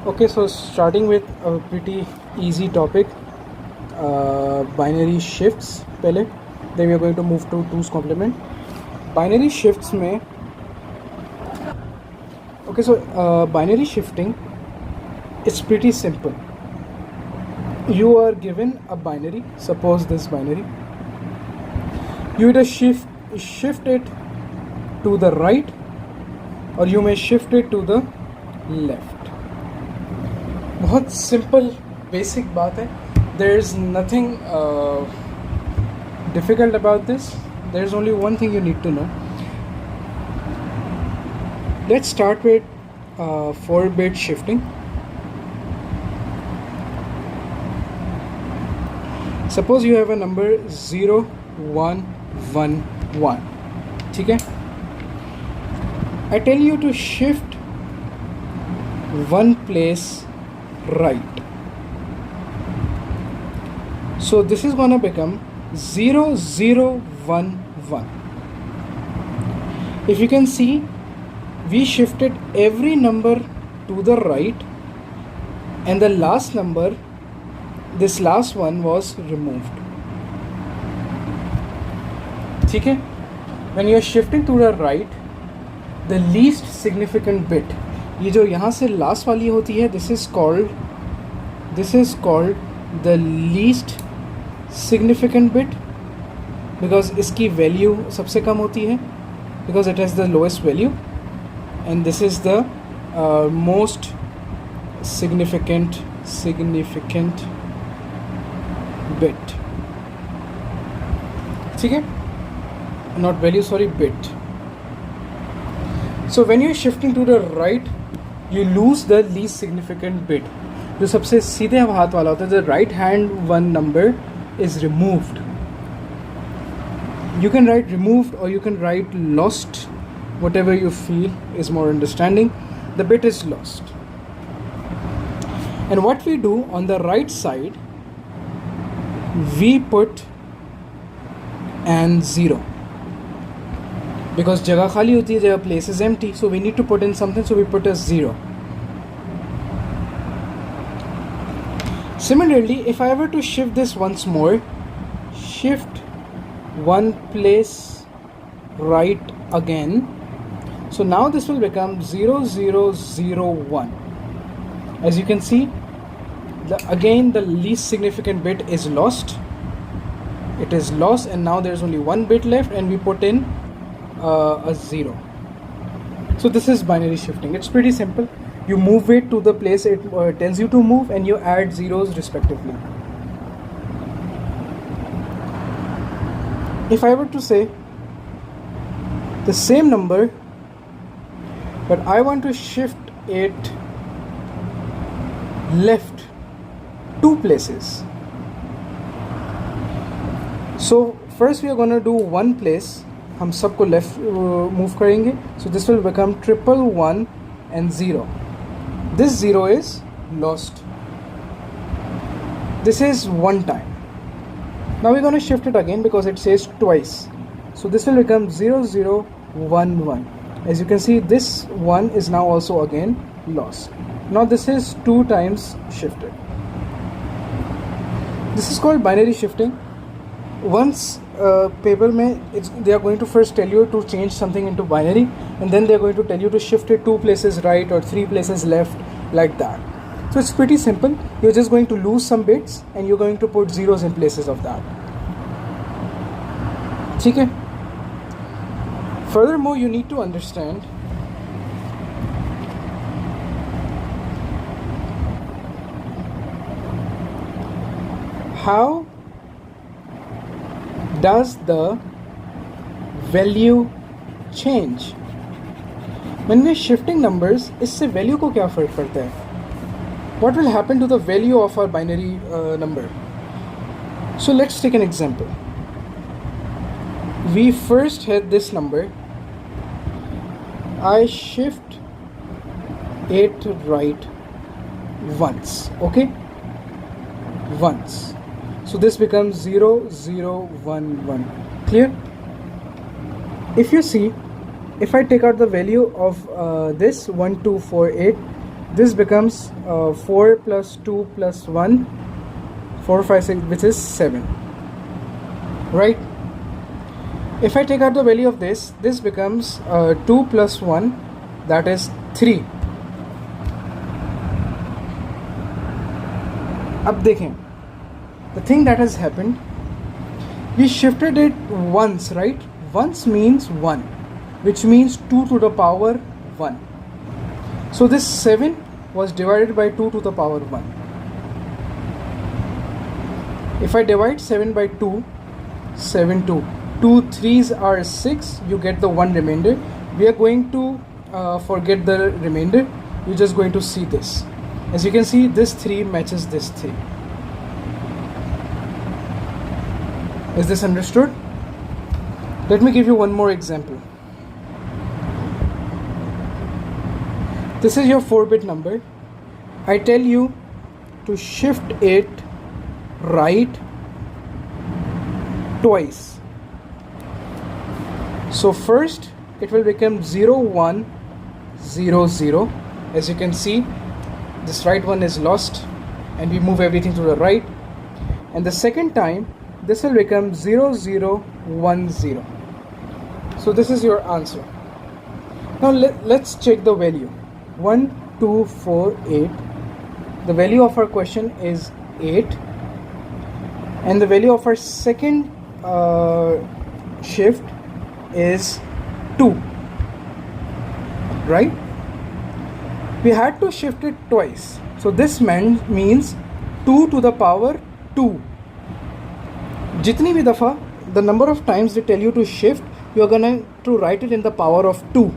Okay, so starting with a pretty easy topic, binary shifts पहले, then we are going to move to 2's complement. Binary shifts में, okay, so binary shifting is pretty simple. You are given a binary, suppose this binary, you either shift it to the right or you may shift it to the left. बहुत simple basic बात है. There is nothing difficult about this. There is only one thing you need to know. Let's start with 4-bit shifting. Suppose you have a number 0 1 1 1. ठीक है? I tell you to shift one place right. So this is gonna become 0 0 1 1. If you can see, we shifted every number to the right and the last number, this last one, was removed. ठीक है? When you are shifting to the right, the least significant bit, ये जो यहाँ से last वाली होती है, this is called the least significant bit because इसकी value सबसे कम होती है, because it has the lowest value, and this is the most significant bit. ठीक है? Not value, sorry, bit. So when you're shifting to the right, you lose the least significant bit. जो सबसे सीधे हाथ वाला होता है, the right hand one number is removed. You can write removed or you can write lost, whatever you feel is more understanding. The bit is lost. And what we do on the right side, we put and 0. Because जगह खाली होती है, जगह place is empty, so we need to put in something, so we put a 0. Similarly, if I were to shift this once more, shift one place right again, so now this will become 0 0 0 1. As you can see, again the least significant bit is lost. It is lost, and now there's only one bit left, and we put in a 0. So this is binary shifting. It's pretty simple. You move it to the place it tells you to move, and you add zeros respectively. If I were to say the same number, but I want to shift it left 2 places. So first we are going to do one place. हम सबको left move करेंगे. So this will become 1 1 1 and 0. This 0 is lost. This is one time. Now we're going to shift it again because it says twice. So this will become 0 0 1 1. As you can see, this 1 is now also again lost. Now this is 2 times shifted. This is called binary shifting. Once paper mein, they are going to first tell you to change something into binary, and then they are going to tell you to shift it 2 places right or 3 places left, like that. So it's pretty simple. You're just going to lose some bits and you're going to put zeros in places of that. ठीक है? Furthermore, you need to understand how does the value change when we're shifting numbers. इससे value को क्या फर्क पड़ता है? What will happen to the value of our binary number? So let's take an example. We first had this number. I shift it right once. Okay, once. So this becomes 0 0 1 1. Clear? If you see, if I take out the value of this 1248, this becomes 4 plus 2 plus 1, 4, 5, 6, which is 7, right? If I take out the value of this becomes 2 plus 1, that is 3. अब देखें, the thing that has happened, we shifted it once, right? Once means 1, which means 2 to the power 1. So this 7 was divided by 2 to the power 1. If I divide 7 by 2, 7 2. 2 3's are 6, you get the 1 remainder. We are going to forget the remainder. You're just going to see this. As you can see, this 3 matches this 3. Is this understood? Let me give you one more example. This is your 4-bit number. I tell you to shift it right twice. So first it will become 0 1 0 0. As you can see, this right one is lost and we move everything to the right. And the second time this will become 0 0 1 0. So this is your answer. Now let's check the value. 1 2 4 8. The value of our question is 8, and the value of our second shift is 2, right? We had to shift it twice, so this means 2 to the power 2. Jitni bhi dafa the number of times they tell you to shift, you are going to write it in the power of 2.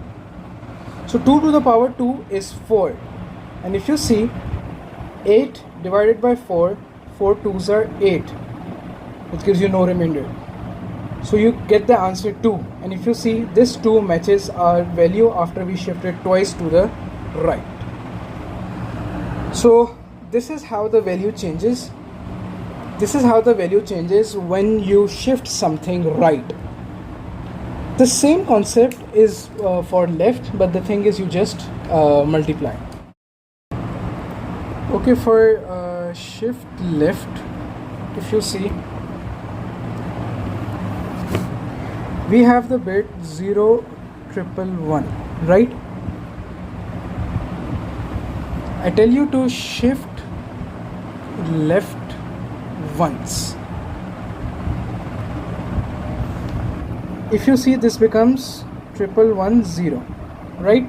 So 2 to the power 2 is 4, and if you see 8 divided by 4, 4 2's are 8, which gives you no remainder. So you get the answer 2, and if you see, this 2 matches our value after we shifted twice to the right. So this is how the value changes. This is how the value changes when you shift something right. The same concept is for left, but the thing is you just multiply. Okay, for shift left, if you see, we have the bit 0 1 1, right? I tell you to shift left once. If you see, this becomes 1 1 0, right?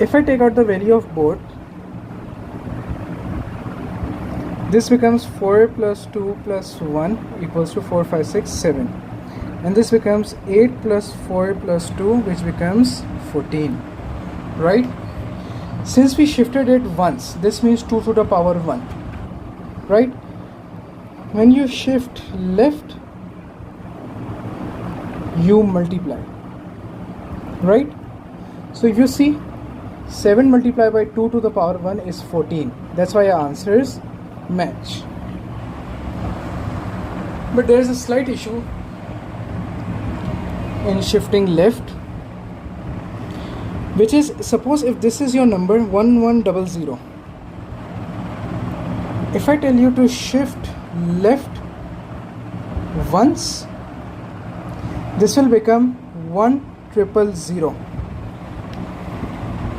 If I take out the value of both, this becomes 4 plus 2 plus 1 equals to 4 5 6 7, and this becomes 8 plus 4 plus 2, which becomes 14, right? Since we shifted it once, this means 2 to the power 1, right? When you shift left, you multiply, right? So if you see, 7 multiplied by 2 to the power 1 is 14. That's why our answers match. But there is a slight issue in shifting left, which is, suppose if this is your number 1100, if I tell you to shift left once, this will become 1000.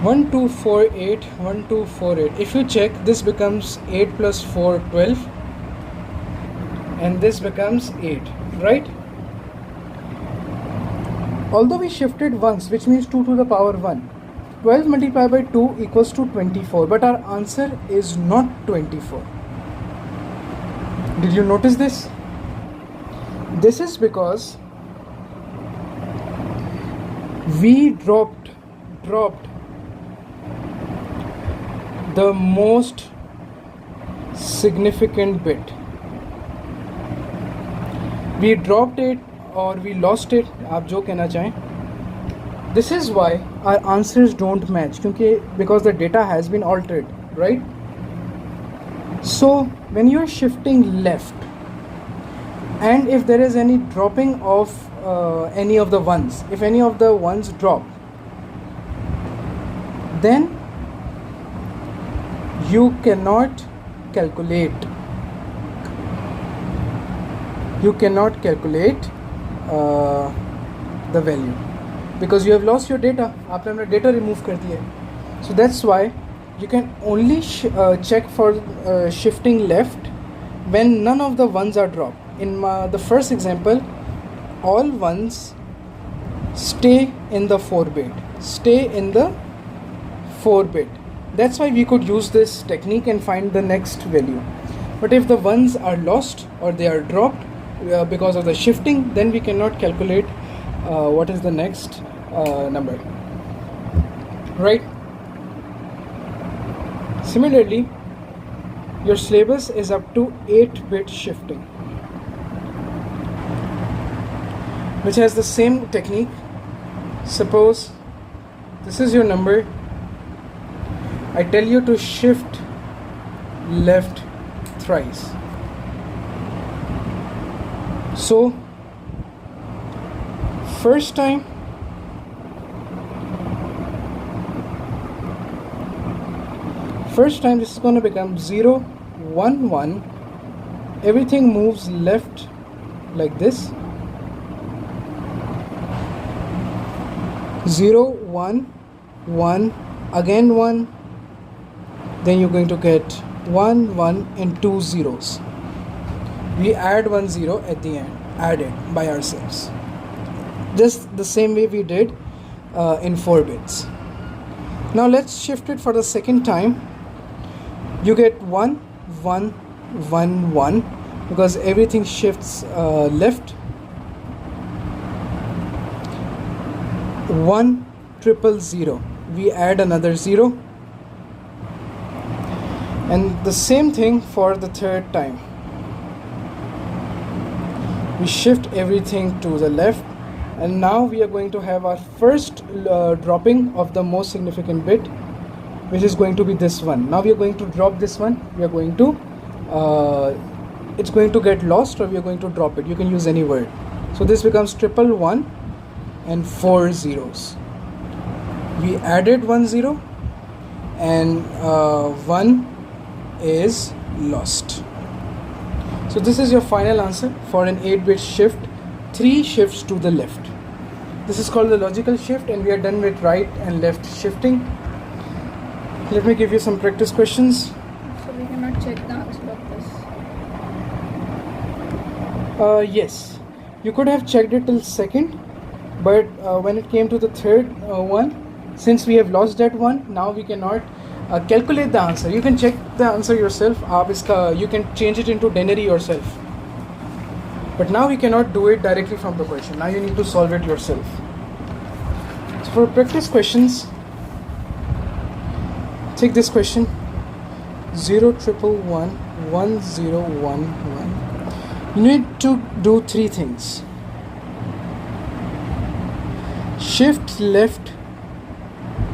1 2 4 8 1 2 4 8. If you check, this becomes 8 plus 4 12, and this becomes 8, right? Although we shifted once, which means 2 to the power 1, 12 multiplied by 2 equals to 24, but our answer is not 24. Did you notice this? This is because we dropped the most significant bit. We dropped it or we lost it, आप जो कहना चाहें. This is why our answers don't match, because the data has been altered, right? So when you're shifting left, and if there is any dropping of any of the ones, if any of the ones drop, then you cannot calculate the value because you have lost your data. आपने अपना data remove कर दिया है. So that's why you can only check for shifting left when none of the ones are dropped. In the first example, all ones stay in the 4-bit. That's why we could use this technique and find the next value. But if the ones are lost or they are dropped because of the shifting, then we cannot calculate what is the next number, right? Similarly, your syllabus is up to 8-bit shifting, which has the same technique. Suppose this is your number. I tell you to shift left thrice. So first time this is going to become 0 1 1. Everything moves left like this. 0 1 1, again 1, then you're going to get 1 1 and 2 zeros. We add 1 0 at the end, added by ourselves, just the same way we did in 4 bits. Now let's shift it for the second time. You get 1 1 1 1 because everything shifts left. 1 0 0, we add another 0, and the same thing for the third time. We shift everything to the left, and now we are going to have our first dropping of the most significant bit, which is going to be this one. Now we are going to drop this one. We are going to it's going to get lost, or we are going to drop it. You can use any word. So this becomes 111 and 4 zeros. We added 1 0 and 1 is lost. So this is your final answer for an 8-bit shift, 3 shifts to the left. This is called the logical shift, and we are done with right and left shifting. Let me give you some practice questions. So we cannot check the answer of this. Yes, you could have checked it till second, but when it came to the third one, since we have lost that one, now we cannot calculate the answer. You can check the answer yourself. You can change it into denary yourself. But now we cannot do it directly from the question. Now you need to solve it yourself. So for practice questions, take this question: 0 1 1 1 0 1 1. You need to do 3 things. Shift left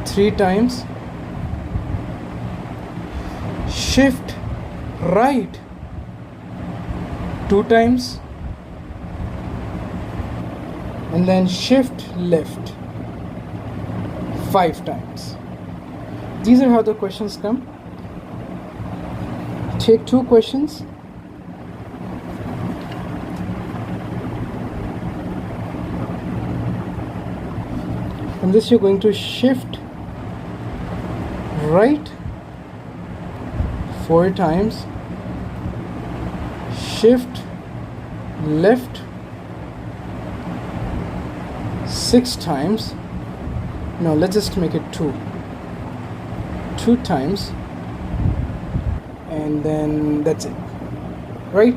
3 times. Shift right 2 times. And then shift left 5 times. These are how the questions come. Take 2 questions. And this you're going to shift right 4 times, shift left 6 times. No, let's just make it 2 times, and then that's it, right?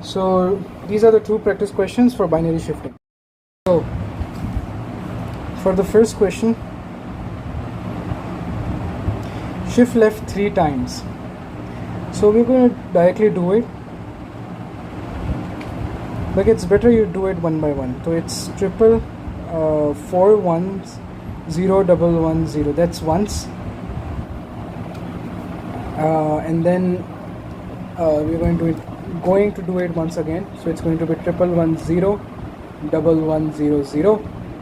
So these are the 2 practice questions for binary shifting. So for the first question, shift left 3 times. So we're going to directly do it, but it's better you do it one by one. So it's 4 ones 0 1 1 0. That's once, and then we're going to do it once again. So it's going to be 1 1 0 1 1 0 0,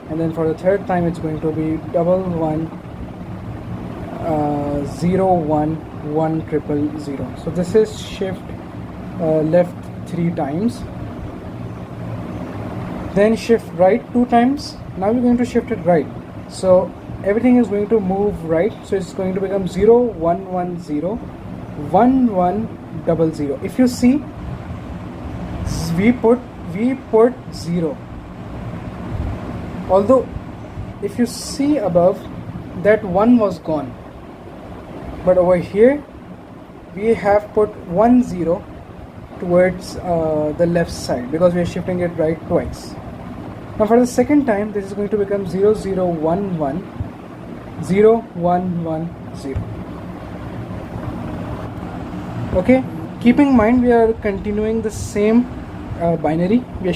and then for the third time it's going to be 1 1 0 1 1 triple 0. So this is shift left 3 times, then shift right 2 times. Now we're going to shift it right, so everything is going to move right, so it's going to become 0 1 1 0 1 1 double 0. If you see, we put 0, although if you see above, that 1 was gone, but over here we have put 1 0 towards the left side because we are shifting it right twice. Now for the second time, this is going to become 0 0 1 1 0 1 1 0. Okay, keeping in mind we are continuing the same binary, we are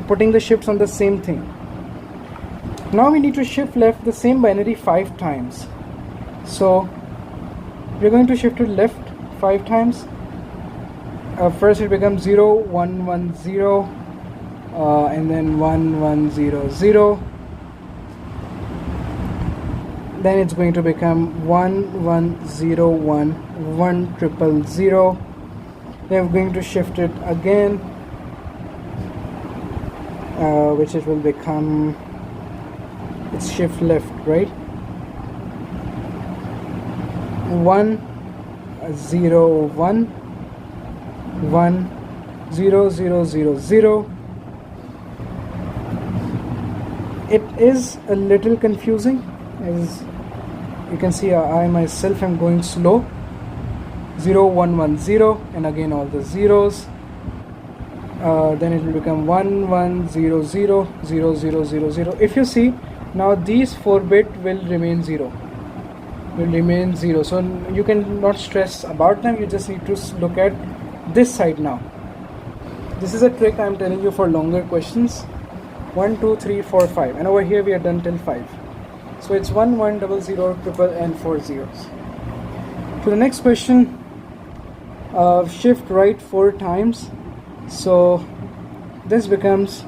putting the shifts on the same thing. Now we need to shift left the same binary 5 times, so we're going to shift it left 5 times. First it becomes 0 1 1 0 and then 1 1 0 0, then it's going to become 1 1 0 1 1 triple 0. Then we're going to shift it again, which it will become, it's shift left, right? 1 0 1 1 0 0 0 0. It is a little confusing, as you can see. I myself am going slow. 0 1 1 0 and again all the zeros. Then it will become 1 1 0 0 0 0 0 0. If you see, now these 4-bit will remain 0. So you can not stress about them, you just need to look at this side now. This is a trick I'm telling you for longer questions. 1 2 3 4 5, and over here we are done till 5. So it's 1 1 0 0 triple and 4 zeros. To the next question, shift right 4 times. So this becomes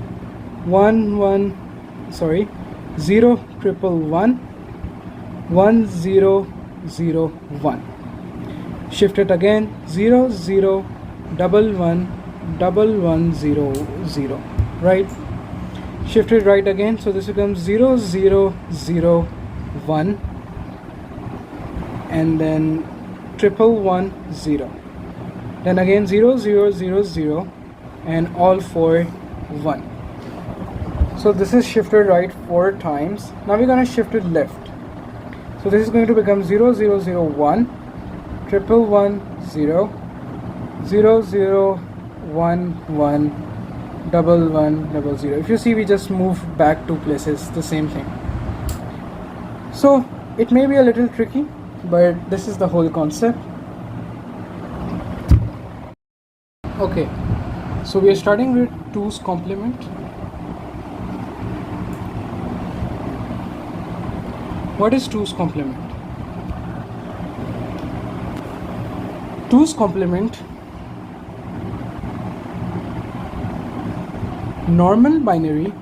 0 triple 1 1 0 0 1. Shift it again, 0 0 double 1 double 1 0 0, right? Shift it right again, so this becomes 0 0 0 1 and then triple 1 0. Then again 0 0 0 0 and all 4 1. So this is shifted right 4 times. Now we're going to shift it left. So this is going to become 0 0 0 1 triple 1 0 0 0 1 1 double 1 double 0. If you see, we just move back 2 places, the same thing. So it may be a little tricky, but this is the whole concept. Okay, so we are starting with 2's complement. What is 2's complement? 2's complement, normal binary,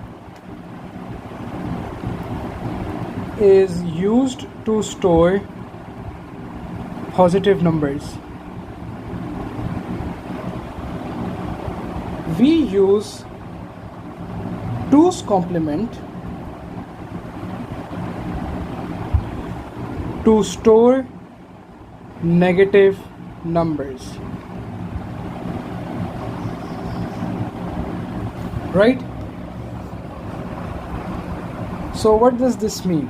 is used to store positive numbers. We use 2's complement to store negative numbers, right? So what does this mean?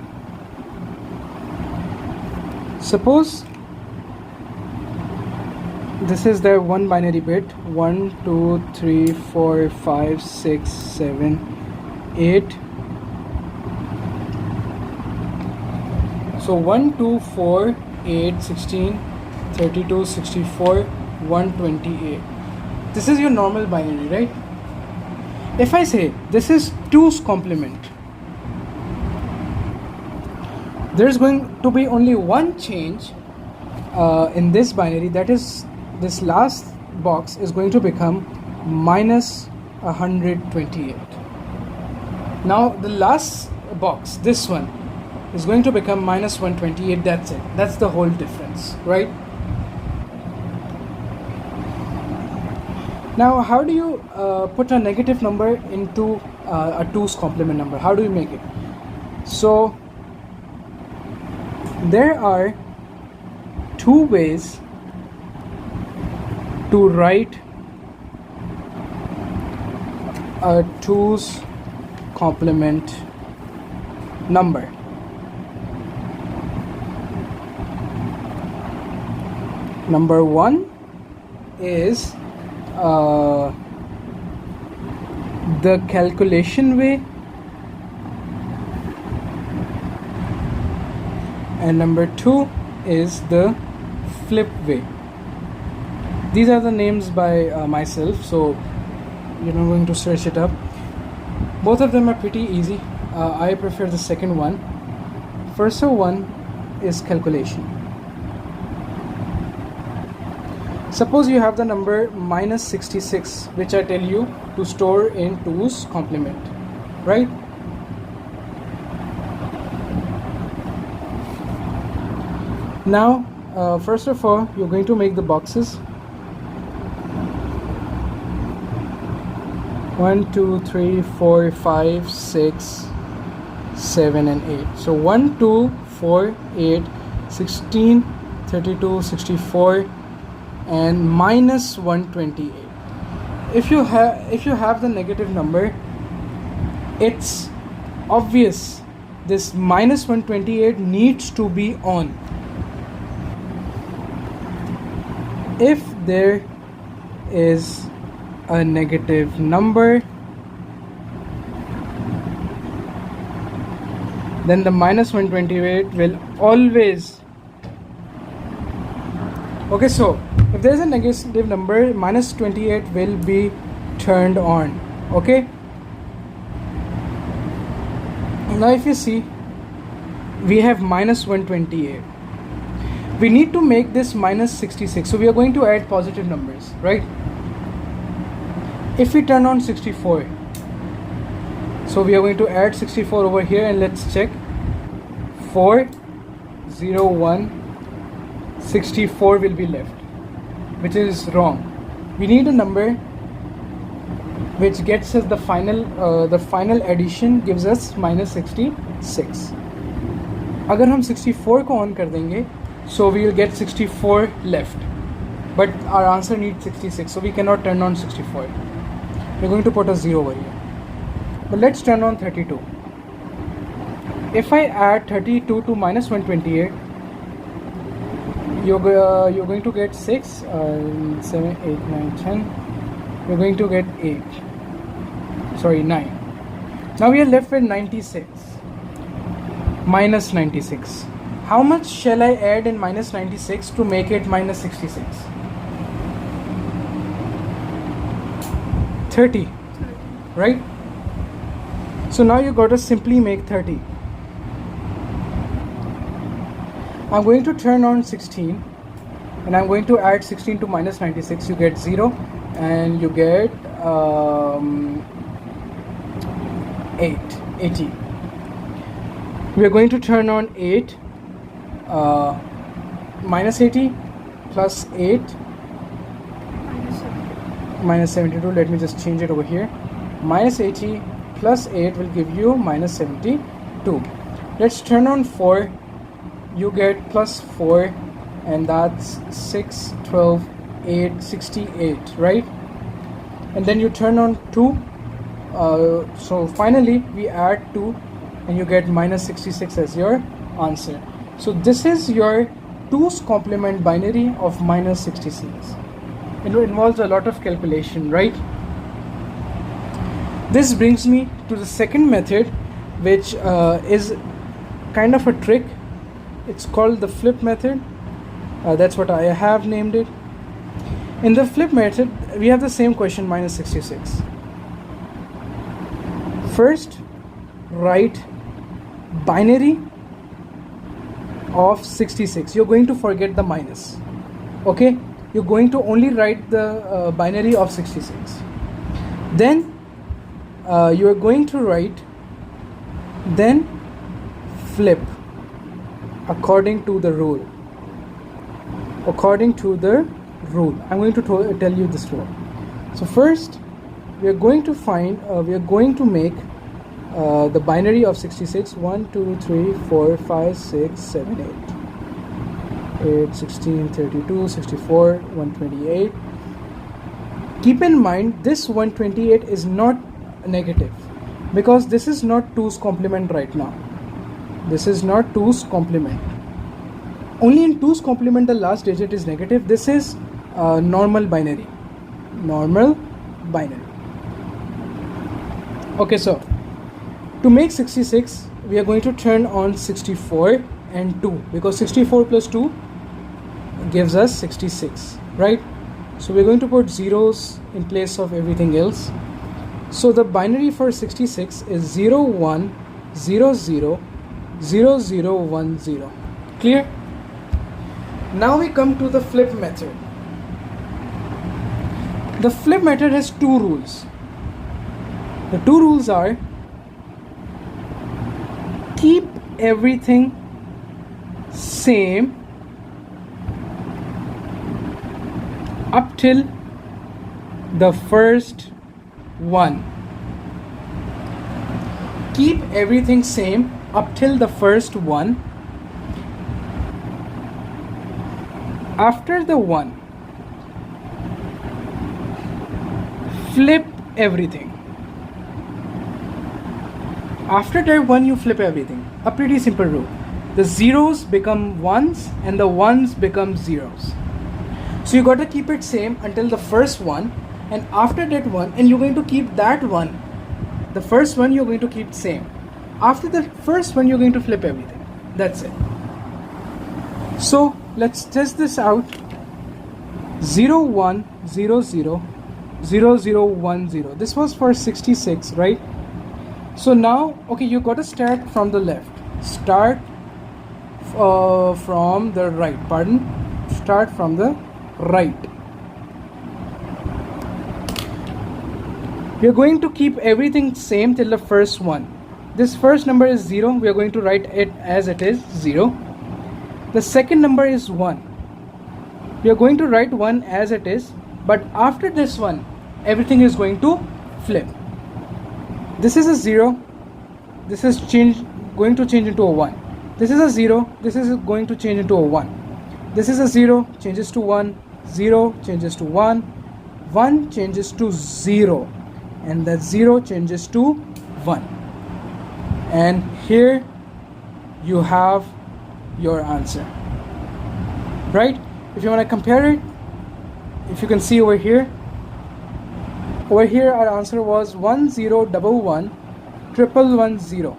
Suppose this is their one binary bit, 1 2 3 4 5 6 7 8. So 1 2 4 8 16 32 64 128. This is your normal binary, right? If I say this is 2's complement, there's going to be only one change in this binary, that is this last box is going to become minus 128. Now the last box, this one, is going to become minus 128. That's it. That's the whole difference, right? Now, how do you put a negative number into a 2's complement number? How do you make it? So, there are two ways to write a 2's complement number. Number one is the calculation way, and number two is the flip way. These are the names by myself, so you're not going to search it up. Both of them are pretty easy. I prefer the second one. First one is calculation. Suppose you have the number minus 66, which I tell you to store in 2's complement, right? Now, first of all, you're going to make the boxes. 1, 2, 3, 4, 5, 6, 7 and 8. So 1, 2, 4, 8, 16, 32, 64 and minus 128. If you have the negative number, it's obvious this minus 128 needs to be on. If there is a negative number, then the minus 128 will always. Okay, so if there is a negative number, minus 28 will be turned on. Okay, now if you see, we have minus 128. We need to make this minus 66, so we are going to add positive numbers, right? If we turn on 64, so we are going to add 64 over here, and let's check. 4, 0, 1, 64 will be left, which is wrong. We need a number which gets us the final addition gives us minus 66. अगर हम 64 को on कर देंगे, so we will get 64 left, but our answer needs 66, so we cannot turn on 64. We're going to put a 0 over here. But let's turn on 32. If I add 32 to minus 128, you're going to get 6, 7, 8, 9, 10. You're going to get 8. Sorry, 9. Now we are left with 96. Minus 96. How much shall I add in minus 96 to make it minus 66? 30, right? So now you got to simply make 30. I'm going to turn on 16 and I'm going to add 16 to minus 96. You get 0 and you get 80. We are going to turn on 8, minus 80 plus 8 minus 72. Let me just change it over here. Minus 80 plus 8 will give you minus 72. Let's turn on 4. You get plus 4, and that's 6, 12, 8, 68, right? And then you turn on 2. So finally we add 2 and you get minus 66 as your answer. So this is your 2's complement binary of minus 66. It involves a lot of calculation, right? This brings me to the second method, which is kind of a trick. It's called the flip method. That's what I have named it. In the flip method, we have the same question, minus 66. First, write binary of 66. You're going to forget the minus. Okay? You're going to only write the binary of 66. Then you are going to write, then flip. according to the rule. According to the rule, I'm going to tell you this rule. So first, we are going to find, we are going to make the binary of 66. 1, 2, 3, 4, 5, 6, 7, 8, 16, 32, 64, 128. Keep in mind, this 128 is not negative because this is not 2's complement right now. This is not 2's complement. Only in 2's complement the last digit is negative. This is normal binary. Normal binary. Okay, so to make 66, we are going to turn on 64 and 2 because 64 plus 2 gives us 66, right? So we're going to put zeros in place of everything else. So the binary for 66 is 0, 1, 0, 0, 0, 0, 1, 0. Clear? Now we come to the flip method. The flip method has two rules. The two rules are: keep everything same up till the first one. Keep everything same up till the first one. After the one, flip everything. After that one, you flip everything. A pretty simple rule. The zeros become ones and the ones become zeros. So you got to keep it same until the first one, and after that one, and you're going to keep that one. The first one you're going to keep same. After the first one, you're going to flip everything. That's it. So let's test this out. 0, 1, 0, 0, 0, 0, 1, 0. This was for 66, right? So now, okay, you got to start from the left. Start from the right. Pardon. Start from the right. We are going to keep everything same till the first one. This first number is 0. We are going to write it as it is, 0. The second number is 1. We are going to write 1 as it is, but after this one, everything is going to flip. This is a 0. This is going to change into a 1. This is a 0. This is going to change into a 1. This is a 0, changes to 1. 0 changes to 1. 1 changes to 0. And that 0 changes to 1. And here you have your answer, right? If you want to compare it, if you can see over here our answer was 10111110,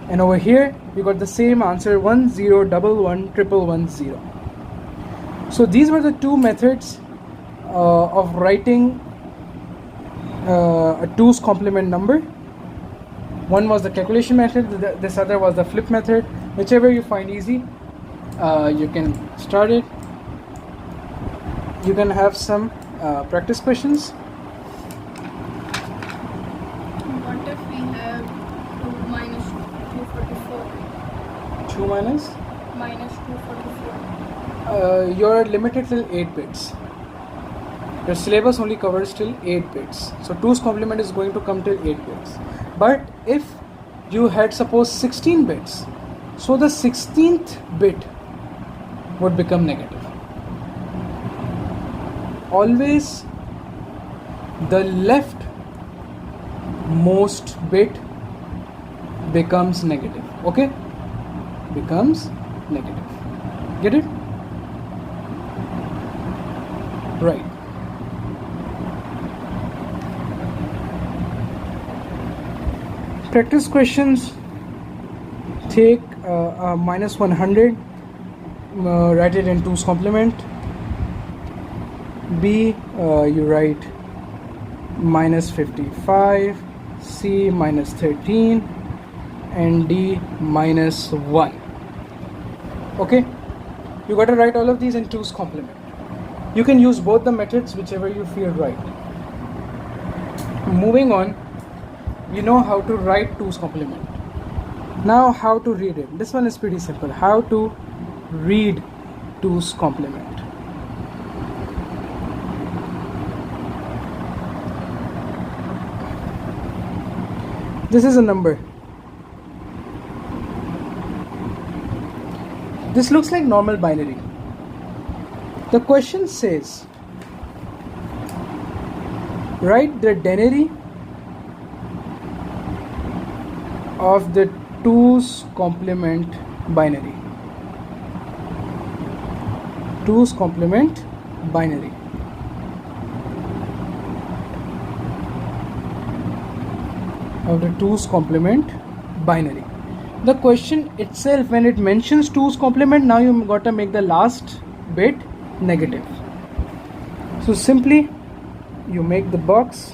and over here we got the same answer, 10111110. So these were the two methods of writing a 2's complement number. One was the calculation method, this other was the flip method. Whichever you find easy, you can start it. You can have some practice questions. What if we have 2 minus 244? 2 minus? Minus 244. You're limited till 8 bits. Your syllabus only covers till 8 bits. So 2's complement is going to come till 8 bits. But if you had suppose 16 bits, so the 16th bit would become negative. Always the left most bit becomes negative. Okay? Becomes negative. Get it? Right. Practice questions. Take minus 100, write it in 2's complement. B, you write minus 55, C minus 13, and D minus 1. Okay, you got to write all of these in 2's complement. You can use both the methods, whichever you feel right. Moving on, you know how to write 2's complement. Now how to read it? This one is pretty simple. How to read 2's complement. This is a number. This looks like normal binary. The question says, write the denary of the 2's complement binary. 2's complement binary. Of the 2's complement binary. The question itself, when it mentions 2's complement, now you got to make the last bit negative. So simply you make the box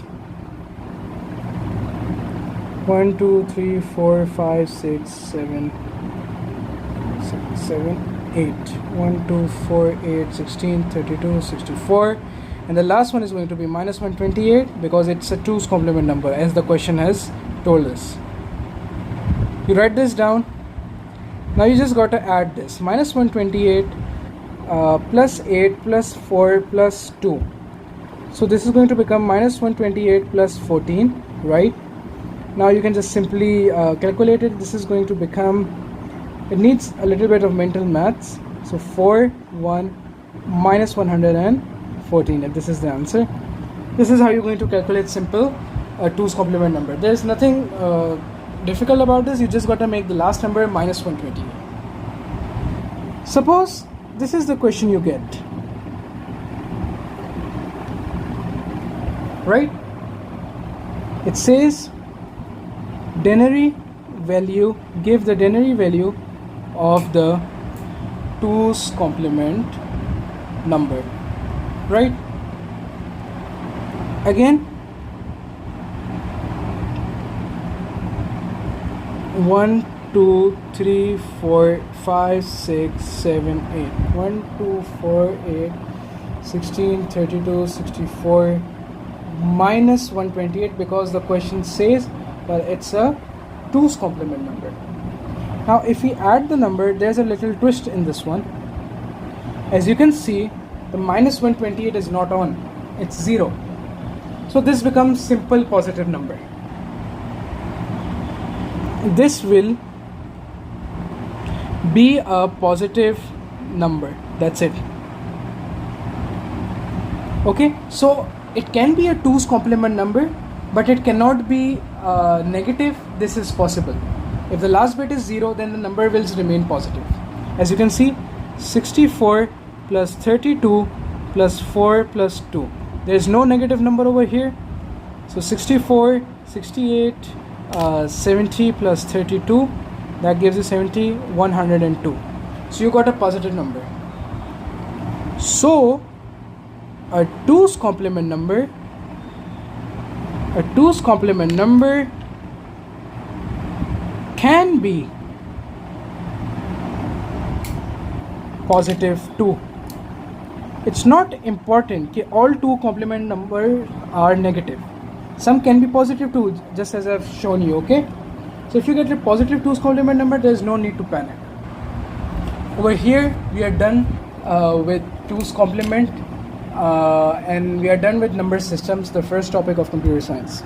1 2 3 4 5 6 7 8 1 2 4 8 16 32 64, and the last one is going to be minus 128 because it's a 2's complement number as the question has told us. You write this down. Now you just got to add this minus 128 plus 8 plus 4 plus 2. So this is going to become minus 128 plus 14, right? Now you can just simply calculate it. This is going to become, it needs a little bit of mental maths. So 4 1 minus 114, and this is the answer. This is how you're going to calculate simple 2's complement number. There's nothing difficult about this. You just got to make the last number minus 128. Suppose this is the question you get, right? It says denary value, give the denary value of the 2's complement number, right? Again, 1 2 3 4 5 6 7 8 1 2 4 8 16 32 64 minus 128 because the question says that it's a 2's complement number. Now if we add the number, there's a little twist in this one. As you can see, the minus 128 is not on, it's 0. So this becomes simple positive number. This will be a positive number. That's it. Okay, so it can be a 2's complement number, but it cannot be negative. This is possible. If the last bit is 0, then the number will remain positive. As you can see, 64 plus 32 plus 4 plus 2. There is no negative number over here. So 64, 68, 70 plus 32, that gives you 70, 102. So you got a positive number. So a 2's complement number can be positive 2. It's not important that all 2 complement numbers are negative. Some can be positive too, just as I've shown you, okay? So if you get a positive 2's complement number, there is no need to panic. Over here, we are done with 2's complement and we are done with number systems, the first topic of computer science.